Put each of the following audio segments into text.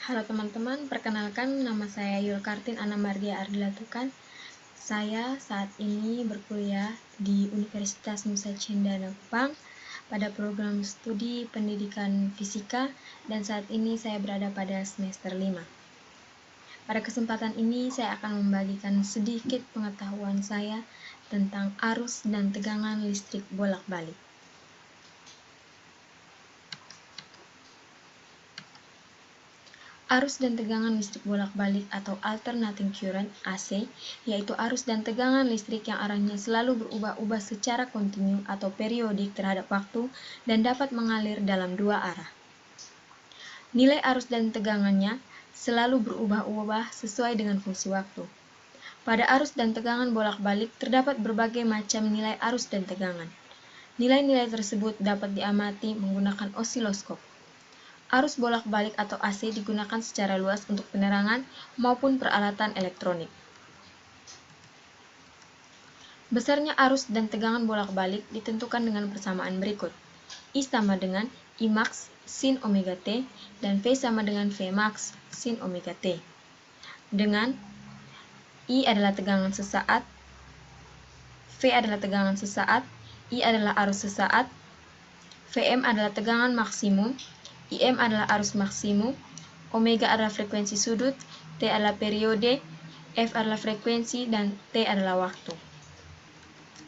Halo teman-teman, perkenalkan nama saya Yulkartin Anna Mardia Ardila Tukan. Saya saat ini berkuliah di Universitas Nusa Cendana Kupang pada program studi pendidikan fisika dan saat ini saya berada pada semester 5. Pada kesempatan ini saya akan membagikan sedikit pengetahuan saya tentang arus dan tegangan listrik bolak-balik. Arus dan tegangan listrik bolak-balik atau alternating current AC, yaitu arus dan tegangan listrik yang arahnya selalu berubah-ubah secara kontinu atau periodik terhadap waktu dan dapat mengalir dalam dua arah. Nilai arus dan tegangannya selalu berubah-ubah sesuai dengan fungsi waktu. Pada arus dan tegangan bolak-balik terdapat berbagai macam nilai arus dan tegangan. Nilai-nilai tersebut dapat diamati menggunakan osiloskop. Arus bolak-balik atau AC digunakan secara luas untuk penerangan maupun peralatan elektronik. Besarnya arus dan tegangan bolak-balik ditentukan dengan persamaan berikut. I sama dengan I max sin omega T dan V sama dengan V max sin omega T. Dengan I adalah tegangan sesaat, V adalah tegangan sesaat, I adalah arus sesaat, Vm adalah tegangan maksimum, Im adalah arus maksimum, omega adalah frekuensi sudut, T adalah periode, F adalah frekuensi, dan T adalah waktu.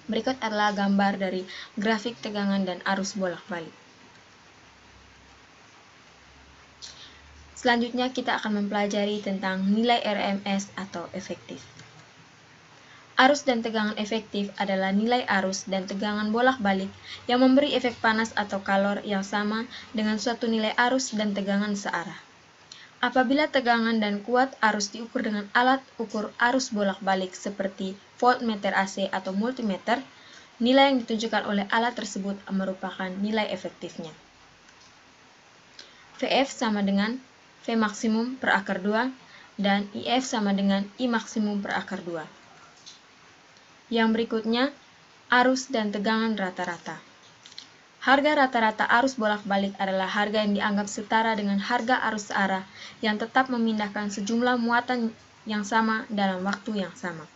Berikut adalah gambar dari grafik tegangan dan arus bolak-balik. Selanjutnya kita akan mempelajari tentang nilai RMS atau efektif. Arus dan tegangan efektif adalah nilai arus dan tegangan bolak-balik yang memberi efek panas atau kalor yang sama dengan suatu nilai arus dan tegangan searah. Apabila tegangan dan kuat arus diukur dengan alat ukur arus bolak-balik seperti voltmeter AC atau multimeter, nilai yang ditunjukkan oleh alat tersebut merupakan nilai efektifnya. Vf sama dengan V maksimum per akar 2 dan IF sama dengan I maksimum per akar 2. Yang berikutnya, arus dan tegangan rata-rata. Harga rata-rata arus bolak-balik adalah harga yang dianggap setara dengan harga arus searah yang tetap memindahkan sejumlah muatan yang sama dalam waktu yang sama.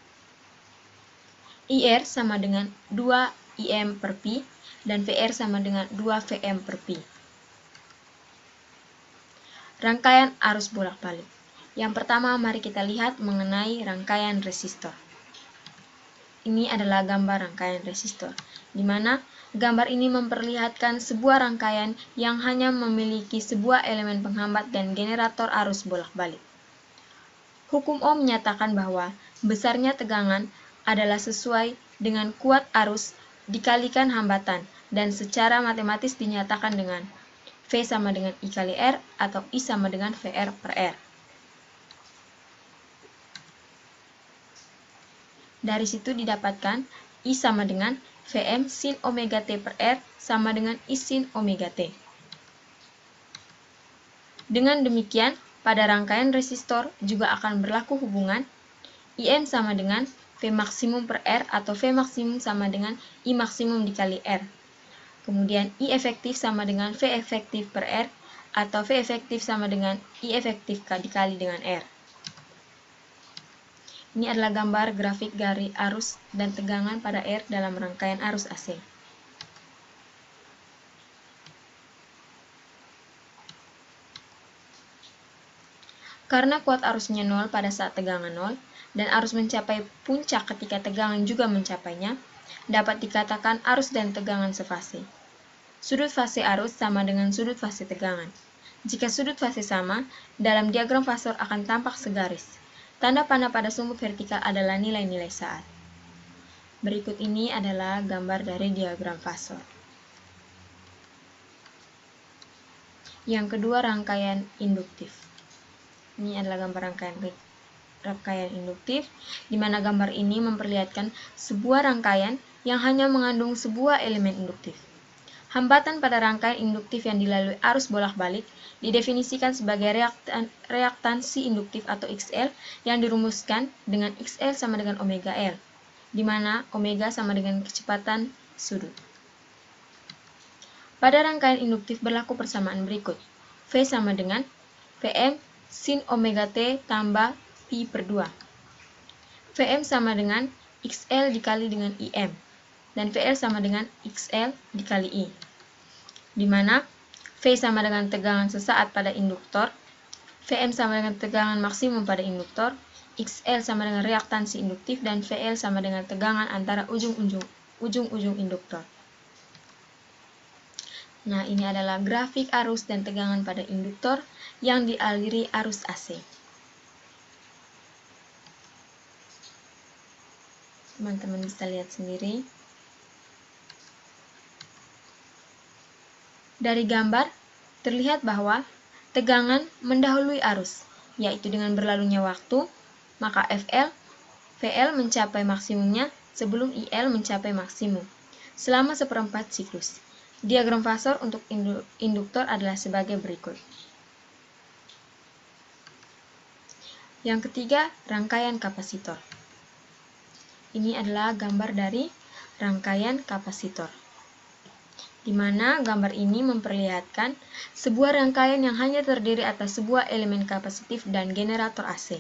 IR sama dengan 2 IM per Pi dan VR sama dengan 2 VM per Pi. Rangkaian arus bolak-balik. Yang pertama, mari kita lihat mengenai rangkaian resistor. Ini adalah gambar rangkaian resistor, di mana gambar ini memperlihatkan sebuah rangkaian yang hanya memiliki sebuah elemen penghambat dan generator arus bolak-balik. Hukum Ohm menyatakan bahwa besarnya tegangan adalah sesuai dengan kuat arus dikalikan hambatan, dan secara matematis dinyatakan dengan V sama dengan I kali R atau I sama dengan VR per R. Dari situ didapatkan I sama dengan Vm sin omega T per R sama dengan I sin omega T. Dengan demikian, pada rangkaian resistor juga akan berlaku hubungan Im sama dengan V maksimum per R atau V maksimum sama dengan I maksimum dikali R. Kemudian I efektif sama dengan V efektif per R atau V efektif sama dengan I efektif dikali dengan R. Ini adalah gambar grafik dari arus dan tegangan pada R dalam rangkaian arus AC. Karena kuat arusnya 0 pada saat tegangan 0, dan arus mencapai puncak ketika tegangan juga mencapainya, dapat dikatakan arus dan tegangan sefase. Sudut fase arus sama dengan sudut fase tegangan. Jika sudut fase sama, dalam diagram fasor akan tampak segaris. Tanda panah pada sumbu vertikal adalah nilai-nilai saat. Berikut ini adalah gambar dari diagram fasor. Yang kedua, rangkaian induktif. Ini adalah gambar rangkaian induktif, di mana gambar ini memperlihatkan sebuah rangkaian yang hanya mengandung sebuah elemen induktif. Hambatan pada rangkaian induktif yang dilalui arus bolak-balik didefinisikan sebagai reaktansi induktif atau XL yang dirumuskan dengan XL sama dengan omega L, di mana omega sama dengan kecepatan sudut. Pada rangkaian induktif berlaku persamaan berikut. V sama dengan Vm sin omega T tambah pi per 2. Vm sama dengan XL dikali dengan IM. Dan VL sama dengan XL dikali I. Di mana V sama dengan tegangan sesaat pada induktor, Vm sama dengan tegangan maksimum pada induktor, XL sama dengan reaktansi induktif, dan VL sama dengan tegangan antara ujung-ujung induktor. Nah, ini adalah grafik arus dan tegangan pada induktor yang dialiri arus AC. Teman-teman bisa lihat sendiri. Dari gambar, terlihat bahwa tegangan mendahului arus, yaitu dengan berlalunya waktu, maka VL mencapai maksimumnya sebelum IL mencapai maksimum, selama seperempat siklus. Diagram fasor untuk induktor adalah sebagai berikut. Yang ketiga, rangkaian kapasitor. Ini adalah gambar dari rangkaian kapasitor, di mana gambar ini memperlihatkan sebuah rangkaian yang hanya terdiri atas sebuah elemen kapasitif dan generator AC.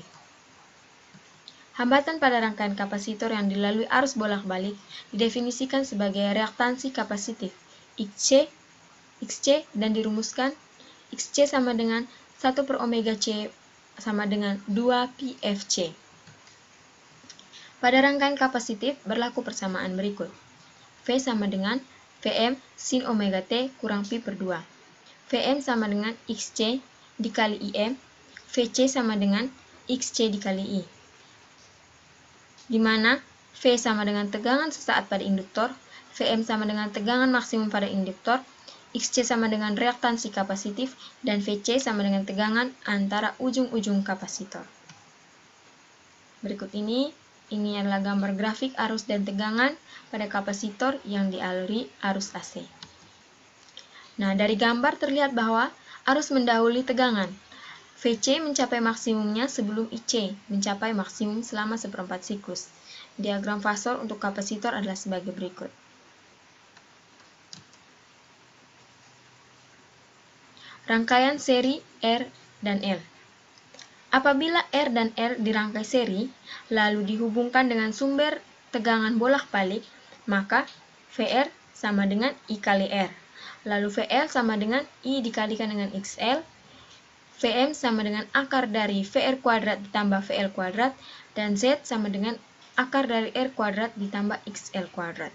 Hambatan pada rangkaian kapasitor yang dilalui arus bolak-balik didefinisikan sebagai reaktansi kapasitif XC dan dirumuskan XC sama dengan 1 per omega C sama dengan 2 pi Fc. Pada rangkaian kapasitif berlaku persamaan berikut. V sama dengan Vm sin omega T kurang pi per 2. Vm sama dengan XC dikali IM, Vc sama dengan XC dikali I. Di mana V sama dengan tegangan sesaat pada induktor, Vm sama dengan tegangan maksimum pada induktor, XC sama dengan reaktansi kapasitif, dan Vc sama dengan tegangan antara ujung-ujung kapasitor. Berikut ini adalah gambar grafik arus dan tegangan pada kapasitor yang dialiri arus AC. Nah, dari gambar terlihat bahwa arus mendahului tegangan. Vc mencapai maksimumnya sebelum IC mencapai maksimum selama seperempat siklus. Diagram fasor untuk kapasitor adalah sebagai berikut. Rangkaian seri R dan L. Apabila R dan L dirangkai seri, lalu dihubungkan dengan sumber tegangan bolak-balik, maka VR sama dengan I kali R. Lalu VL sama dengan I dikalikan dengan XL, Vm sama dengan akar dari VR kuadrat ditambah VL kuadrat, dan Z sama dengan akar dari R kuadrat ditambah XL kuadrat.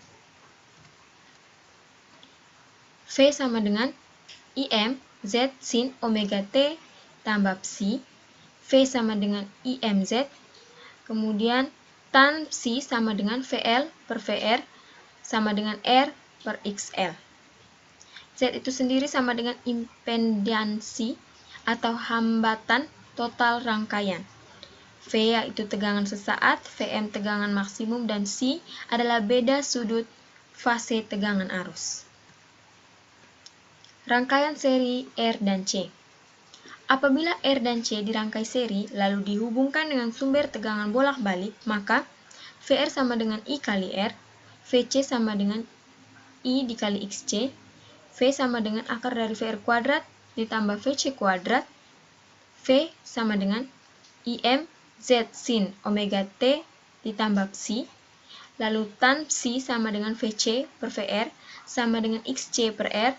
V sama dengan IM Z sin omega T tambah psi, V sama dengan IMZ, kemudian tan psi sama dengan VL per VR sama dengan R per XL. Z itu sendiri sama dengan impedansi atau hambatan total rangkaian. V yaitu tegangan sesaat, Vm tegangan maksimum, dan psi adalah beda sudut fase tegangan arus. Rangkaian seri R dan C. Apabila R dan C dirangkai seri lalu dihubungkan dengan sumber tegangan bolak-balik, maka VR sama dengan I kali R, Vc sama dengan I dikali XC, V sama dengan akar dari VR kuadrat ditambah Vc kuadrat, V sama dengan IM Z sin omega T ditambah psi, lalu tan psi sama dengan Vc per VR sama dengan XC per R,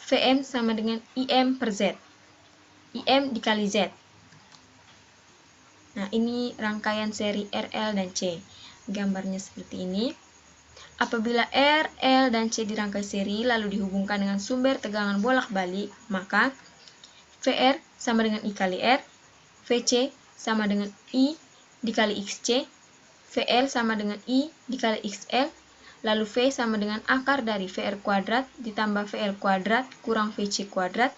Vm sama dengan IM per Z, IM dikali Z. Nah, ini rangkaian seri RL dan C. Gambarnya seperti ini. Apabila R, L, dan C dirangkai seri lalu dihubungkan dengan sumber tegangan bolak-balik, maka VR sama dengan I kali R, Vc sama dengan I dikali XC, VL sama dengan I dikali XL, lalu V sama dengan akar dari VR kuadrat ditambah VL kuadrat kurang Vc kuadrat,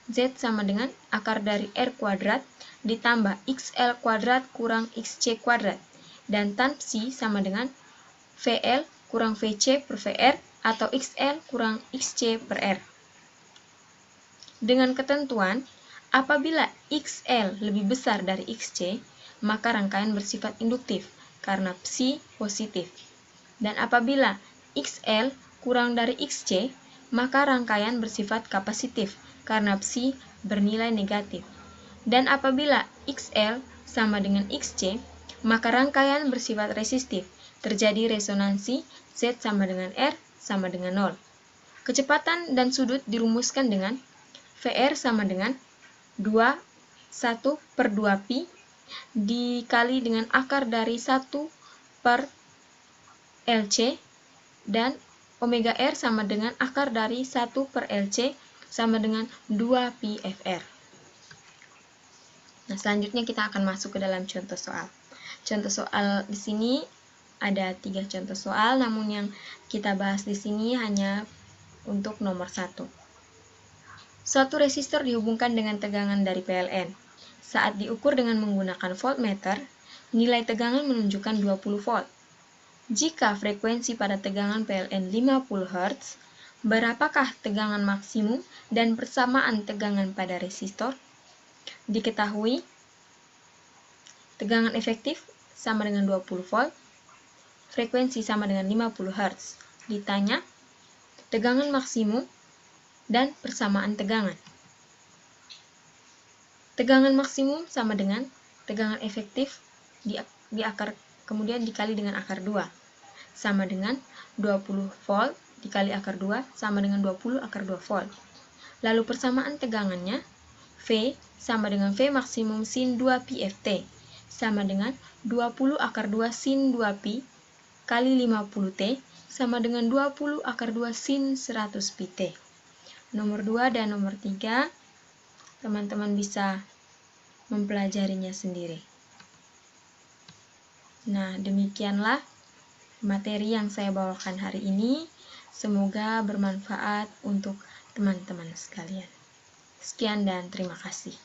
Z sama dengan akar dari R kuadrat ditambah XL kuadrat kurang XC kuadrat, dan tan psi sama dengan VL kurang Vc per VR atau XL kurang XC per R. Dengan ketentuan, apabila XL lebih besar dari XC, maka rangkaian bersifat induktif karena psi positif. Dan apabila XL kurang dari XC, maka rangkaian bersifat kapasitif karena psi bernilai negatif. Dan apabila XL sama dengan XC, maka rangkaian bersifat resistif. Terjadi resonansi Z sama dengan R sama dengan 0. Kecepatan dan sudut dirumuskan dengan VR sama dengan 1/2pi dikali dengan akar dari 1/LC dan omega R sama dengan akar dari 1/LC sama dengan 2pi FR. Nah, selanjutnya kita akan masuk ke dalam contoh soal. Contoh soal di sini ada 3 contoh soal, namun yang kita bahas di sini hanya untuk nomor 1. Suatu resistor dihubungkan dengan tegangan dari PLN. Saat diukur dengan menggunakan voltmeter, nilai tegangan menunjukkan 20 volt. Jika frekuensi pada tegangan PLN 50 Hz, berapakah tegangan maksimum dan persamaan tegangan pada resistor? Diketahui, tegangan efektif sama dengan 20 volt, frekuensi sama dengan 50 Hz. Ditanya, tegangan maksimum dan persamaan tegangan. Tegangan maksimum sama dengan tegangan efektif di akar, kemudian dikali dengan akar 2. Sama dengan 20 volt dikali akar 2 sama dengan 20 akar 2 volt. Lalu persamaan tegangannya, V sama dengan V maksimum sin 2pi Ft sama dengan 20 akar 2 sin 2pi kali 50T sama dengan 20 akar 2 sin 100pi T. Nomor 2 dan nomor 3, teman-teman bisa mempelajarinya sendiri. Nah, demikianlah materi yang saya bawakan hari ini. Semoga bermanfaat untuk teman-teman sekalian. Sekian dan terima kasih.